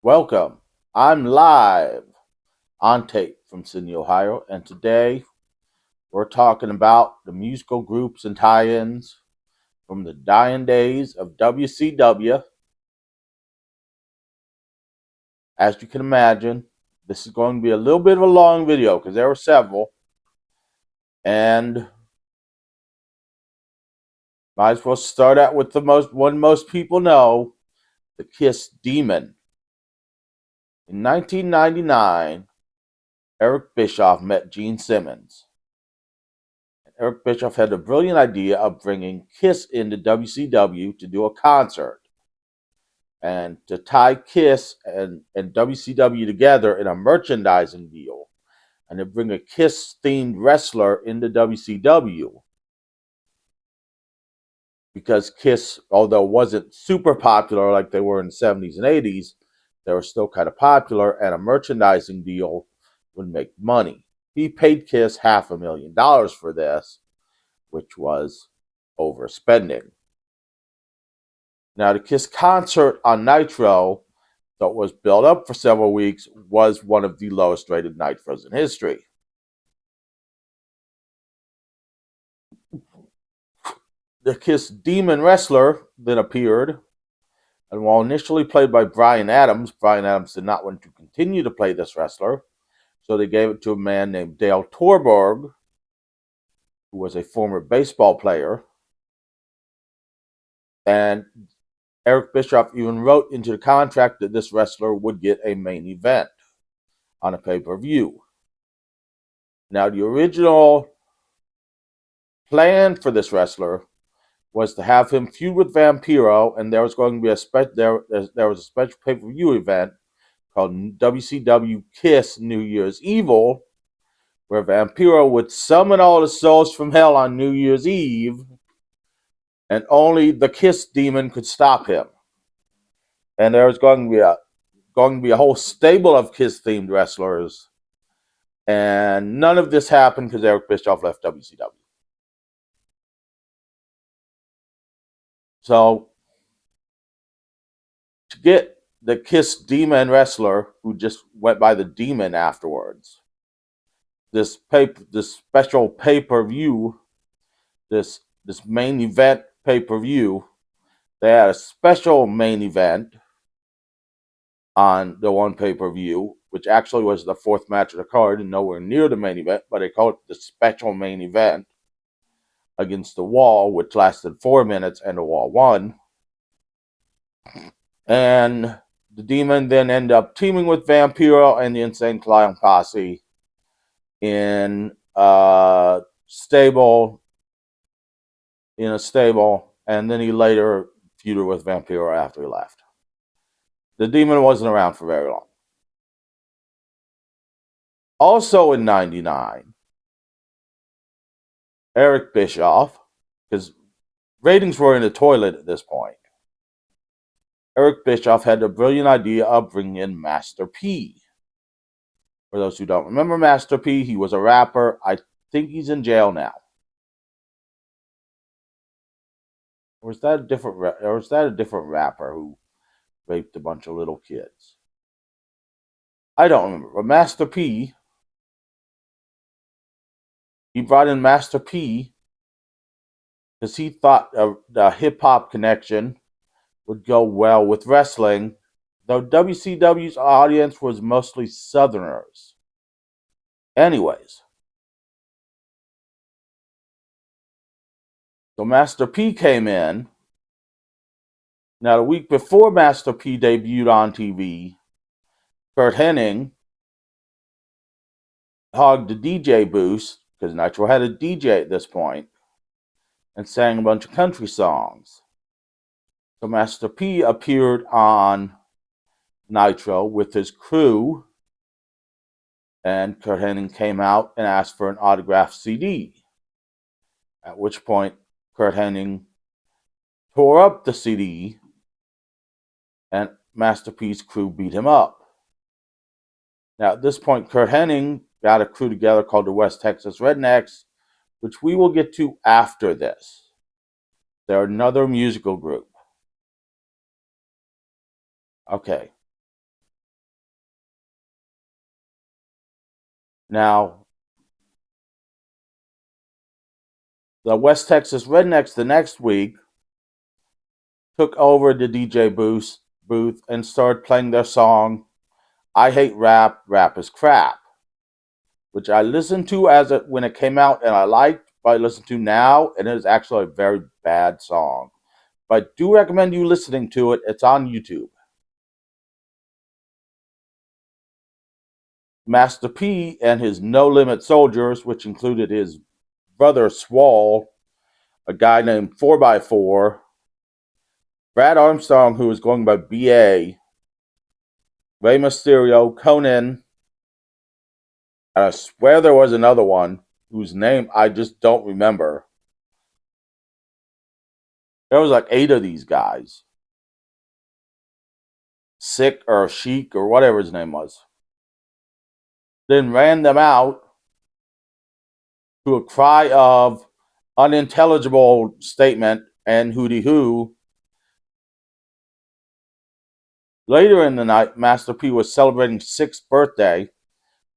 Welcome. I'm live on tape from Sydney, Ohio, and today we're talking about the musical groups and tie-ins from the dying days of WCW. As you can imagine, this is going to be a little bit of a long video because there were several, and might as well start out with the one most people know, the Kiss Demon. In 1999, Eric Bischoff met Gene Simmons. Eric Bischoff had the brilliant idea of bringing Kiss into WCW to do a concert and to tie Kiss and WCW together in a merchandising deal and to bring a Kiss themed wrestler into WCW because Kiss, although wasn't super popular like they were in the 70s and 80s, they were still kind of popular and a merchandising deal would make money. He paid Kiss $500,000 for this, which was overspending. Now, the Kiss concert on Nitro, that was built up for several weeks, was one of the lowest rated Nitros in history. The Kiss Demon Wrestler then appeared, and while initially played by Brian Adams did not want to continue to play this wrestler, so they gave it to a man named Dale Torborg, who was a former baseball player. And Eric Bischoff even wrote into the contract that this wrestler would get a main event on a pay-per-view. Now, the original plan for this wrestler was to have him feud with Vampiro, and there was going to be there was a special pay-per-view event called WCW Kiss New Year's Evil, where Vampiro would summon all the souls from hell on New Year's Eve, and only the Kiss Demon could stop him. And there was going to be a whole stable of Kiss-themed wrestlers, and none of this happened because Eric Bischoff left WCW. So, to get the Kiss Demon wrestler, who just went by the Demon afterwards, this special pay-per-view, this main event pay-per-view, they had a special main event on the one pay-per-view, which actually was the fourth match of the card and nowhere near the main event, but they called it the special main event against the Wall, which lasted 4 minutes, and the Wall won. And the Demon then ended up teaming with Vampiro and the Insane Clown Posse in a stable, and then he later feuded with Vampiro after he left. The Demon wasn't around for very long. Also in 99, Eric Bischoff, because ratings were in the toilet at this point, Eric Bischoff had the brilliant idea of bringing in Master P. For those who don't remember Master P, he was a rapper. I think he's in jail now. Or is that a different rapper who raped a bunch of little kids? I don't remember. But Master P, he brought in Master P because he thought the hip-hop connection would go well with wrestling, though WCW's audience was mostly Southerners. Anyways, so Master P came in. Now, the week before Master P debuted on TV, Kurt Hennig hogged the DJ booth, because Nitro had a DJ at this point, and sang a bunch of country songs. So Master P appeared on Nitro with his crew, and Kurt Hennig came out and asked for an autographed CD. At which point, Kurt Hennig tore up the CD, and Master P's crew beat him up. Now, at this point, Kurt Hennig got a crew together called the West Texas Rednecks, which we will get to after this. They're another musical group. Okay. Now, the West Texas Rednecks the next week took over the DJ booth and started playing their song, I Hate Rap, Rap is Crap, which I listened to when it came out and I liked, but I listen to now, and it is actually a very bad song. But I do recommend you listening to it. It's on YouTube. Master P and his No Limit Soldiers, which included his brother Swall, a guy named 4x4, Brad Armstrong, who was going by BA, Rey Mysterio, Conan, and I swear there was another one whose name I just don't remember. There was like 8 of these guys. Sick or Chic or whatever his name was. Then ran them out to a cry of unintelligible statement and hooty hoo. Later in the night, Master P was celebrating 6th birthday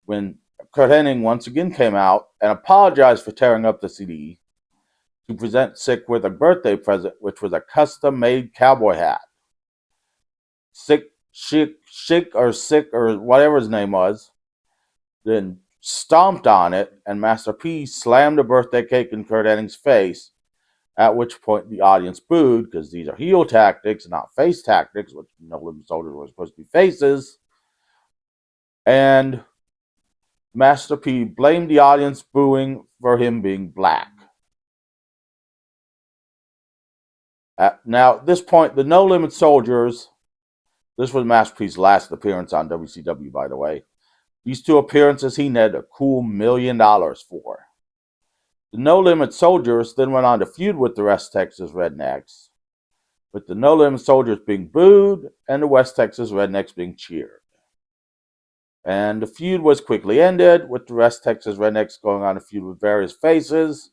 when Kurt Hennig once again came out and apologized for tearing up the CD to present Sick with a birthday present, which was a custom-made cowboy hat. Sick or whatever his name was, then stomped on it, and Master P slammed a birthday cake in Kurt Hennig's face, at which point the audience booed, because these are heel tactics, not face tactics, which No Limit Soldiers were supposed to be faces. And Master P blamed the audience booing for him being black. Now, at this point, the No Limit Soldiers, this was Master P's last appearance on WCW, by the way. These 2 appearances he netted a cool $1 million for. The No Limit Soldiers then went on to feud with the West Texas Rednecks, with the No Limit Soldiers being booed and the West Texas Rednecks being cheered. And the feud was quickly ended, with the West Texas Rednecks going on to feud with various faces,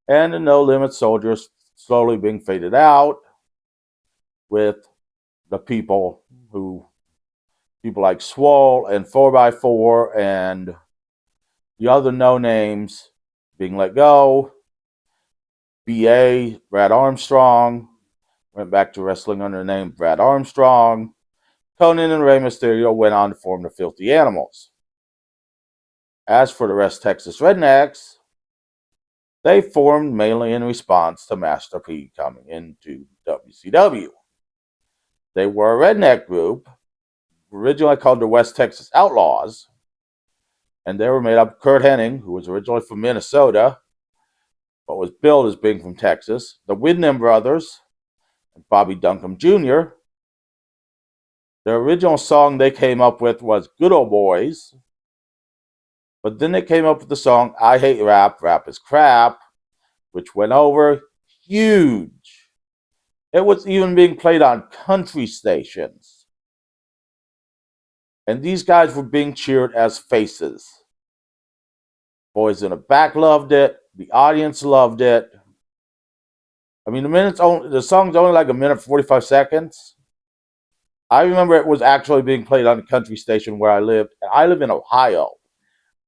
and the No Limit Soldiers slowly being faded out, with the people like Swole and 4x4 and the other no names being let go. BA, Brad Armstrong, went back to wrestling under the name Brad Armstrong. Conan and Rey Mysterio went on to form the Filthy Animals. As for the West Texas Rednecks, they formed mainly in response to Master P coming into WCW. They were a redneck group, originally called the West Texas Outlaws, and they were made up of Kurt Hennig, who was originally from Minnesota, but was billed as being from Texas, the Widnem brothers, and Bobby Duncombe Jr. The original song they came up with was Good Old Boys, but then they came up with the song I Hate Rap, Rap is Crap, which went over huge. It was even being played on country stations. And these guys were being cheered as faces. Boys in the back loved it. The audience loved it. I mean, the song's only like 1:45 seconds. I remember it was actually being played on a country station where I lived. And I live in Ohio.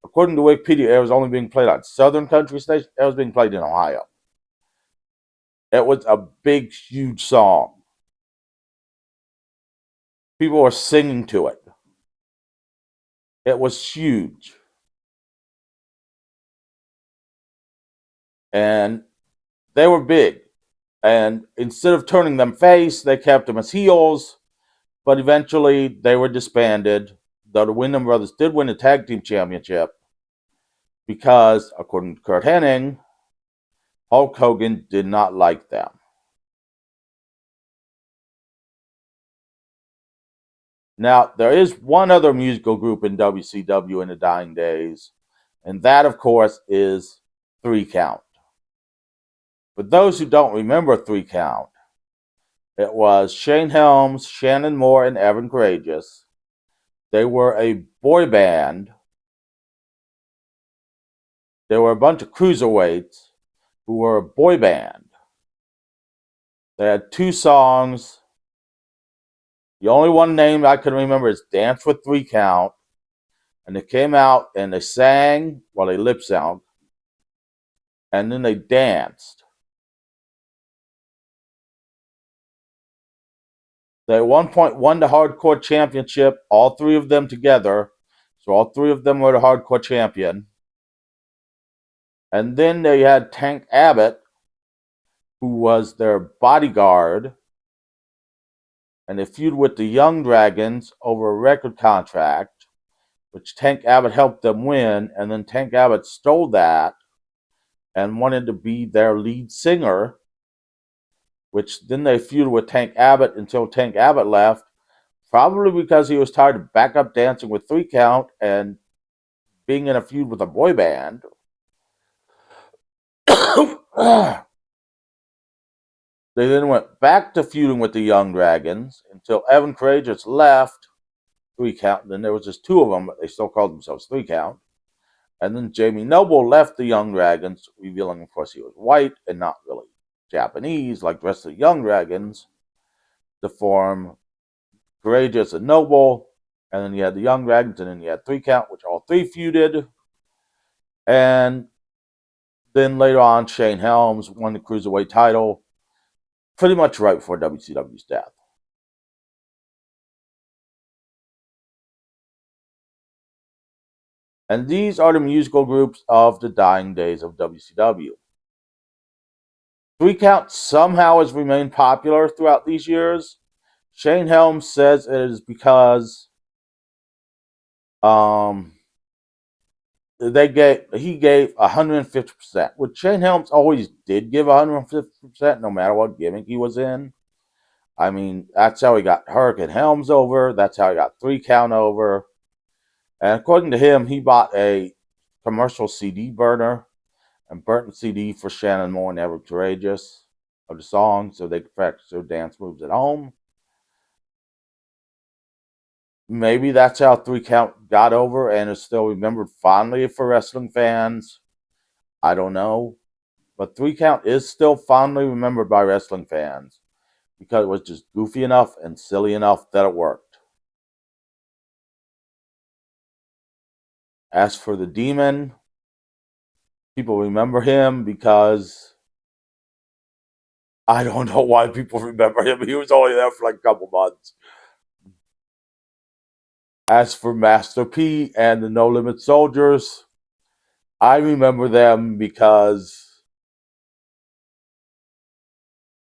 According to Wikipedia, it was only being played on Southern country stations. It was being played in Ohio. It was a big, huge song. People were singing to it. It was huge. And they were big. And instead of turning them face, they kept them as heels. But eventually, they were disbanded. Though the Wyndham Brothers did win the tag team championship. Because, according to Kurt Hennig, Hulk Hogan did not like them. Now, there is one other musical group in WCW in the dying days, and that, of course, is 3 Count. For those who don't remember 3 Count, it was Shane Helms, Shannon Moore, and Evan Courageous. They were a boy band. There were a bunch of cruiserweights who were a boy band. They had 2 songs. The only one name I can remember is Dance with 3 Count. And they came out and they sang while they lip synced, and then they danced. They at one point won the Hardcore Championship, all three of them together. So all three of them were the Hardcore Champion. And then they had Tank Abbott, who was their bodyguard, and they feuded with the Young Dragons over a record contract, which Tank Abbott helped them win, and then Tank Abbott stole that and wanted to be their lead singer, which then they feuded with Tank Abbott until Tank Abbott left, probably because he was tired of backup dancing with 3 Count and being in a feud with a boy band. They then went back to feuding with the Young Dragons until Evan Courageous left 3 Count. Then there was just 2 of them, but they still called themselves 3 Count. And then Jamie Noble left the Young Dragons, revealing, of course, he was white and not really Japanese like the rest of the Young Dragons, to form Courageous and Noble. And then you had the Young Dragons, and then you had 3 Count, which all 3 feuded. And then later on, Shane Helms won the Cruiserweight title pretty much right before WCW's death. And these are the musical groups of the dying days of WCW. 3 Count somehow has remained popular throughout these years. Shane Helms says it is because he gave 150%, which Shane Helms always did give 150%, no matter what gimmick he was in. I mean, that's how he got Hurricane Helms over. That's how he got 3 Count over. And according to him, he bought a commercial CD burner and burnt the CD for Shannon Moore and Ever Courageous of the song so they could practice their dance moves at home. Maybe that's how 3 Count got over and is still remembered fondly for wrestling fans. I don't know. But 3 Count is still fondly remembered by wrestling fans because it was just goofy enough and silly enough that it worked. As for the Demon, people remember him because I don't know why people remember him. He was only there for like a couple months. As for Master P and the No Limit Soldiers, I remember them because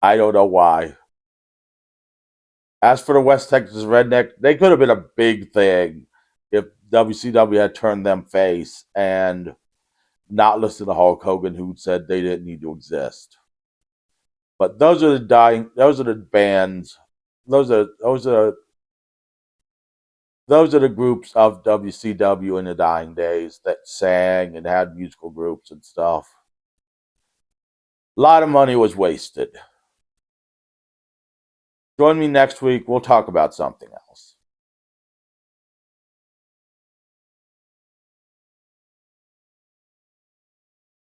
I don't know why. As for the West Texas Redneck, they could have been a big thing if WCW had turned them face and not listened to Hulk Hogan, who said they didn't need to exist. But those are the bands, those are the groups of WCW in the dying days that sang and had musical groups and stuff. A lot of money was wasted. Join me next week. We'll talk about something else.